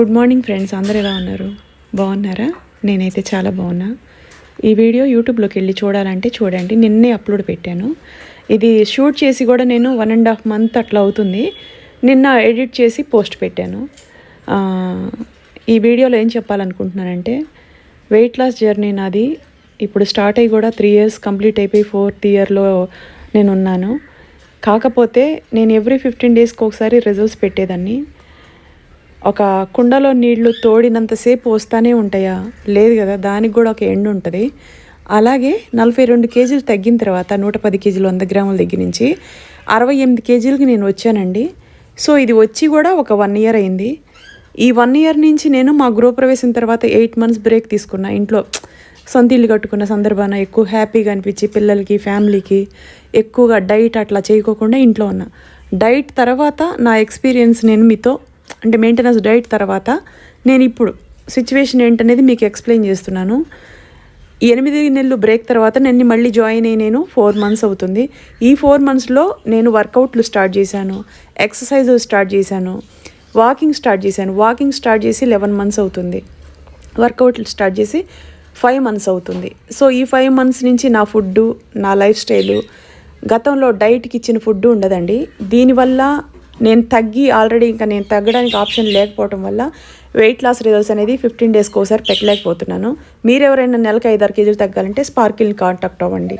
Good morning friends, అందరు ఎలా ఉన్నారు? బాగున్నారా? నేనైతే చాలా బాగున్నా. ఈ వీడియో యూట్యూబ్లోకి వెళ్ళి చూడాలంటే చూడండి, నిన్నే అప్లోడ్ పెట్టాను. ఇది షూట్ చేసి కూడా నేను 1.5 month అట్లా అవుతుంది. నిన్న ఎడిట్ చేసి పోస్ట్ పెట్టాను. ఈ వీడియోలో ఏం చెప్పాలనుకుంటున్నానంటే, వెయిట్ లాస్ జర్నీ నాది ఇప్పుడు స్టార్ట్ అయ్యి కూడా 3 years కంప్లీట్ అయిపోయి 4th yearలో నేను ఉన్నాను. కాకపోతే నేను ఎవ్రీ 15 daysకి ఒకసారి రిజల్ట్స్ పెట్టేదాన్ని. ఒక కుండలో నీళ్లు తోడినంతసేపు వస్తూనే ఉంటాయా? లేదు కదా, దానికి కూడా ఒక ఎండ్ ఉంటుంది. అలాగే 42 kgs తగ్గిన తర్వాత 110 kgs 100 grams దగ్గర నుంచి 68 kgsకి నేను వచ్చానండి. సో ఇది వచ్చి కూడా ఒక 1 year అయింది. ఈ 1 year నుంచి నేను మా గృహప్రవేశం తర్వాత 8 months బ్రేక్ తీసుకున్నా. ఇంట్లో సొంత ఇల్లు కట్టుకున్న సందర్భాన ఎక్కువ హ్యాపీగా అనిపించి పిల్లలకి ఫ్యామిలీకి ఎక్కువగా డైట్ అట్లా చేయకోకుండా ఇంట్లో ఉన్నా. డైట్ తర్వాత నా ఎక్స్పీరియన్స్ నేను మీతో అంటే మెయింటెనెన్స్ డైట్ తర్వాత నేను ఇప్పుడు సిచ్యువేషన్ ఏంటనేది మీకు ఎక్స్ప్లెయిన్ చేస్తున్నాను. 8 నెలలు బ్రేక్ తర్వాత నేను మళ్ళీ జాయిన్ అయ్యి నేను 4 months అవుతుంది. ఈ 4 monthsలో నేను వర్కౌట్లు స్టార్ట్ చేశాను, ఎక్సర్సైజ్ స్టార్ట్ చేశాను, వాకింగ్ స్టార్ట్ చేసి 11 months అవుతుంది. వర్కౌట్లు స్టార్ట్ చేసి 5 months అవుతుంది. సో ఈ 5 months నుంచి నా ఫుడ్డు, నా లైఫ్ స్టైలు, గతంలో డైట్కి ఇచ్చిన ఫుడ్ ఉండదండి. దీనివల్ల నేను ఆల్రెడీ ఇంకా నేను తగ్గడానికి ఆప్షన్ లేకపోవడం వల్ల వెయిట్ లాస్ రిజల్ట్స్ అనేది 15 daysకి ఒకసారి పెట్టలేకపోతున్నాను. మీరు ఎవరైనా నెలకు 5-6 kgs తగ్గాలంటే స్పార్కిల్ని కాంటాక్ట్ అవ్వండి.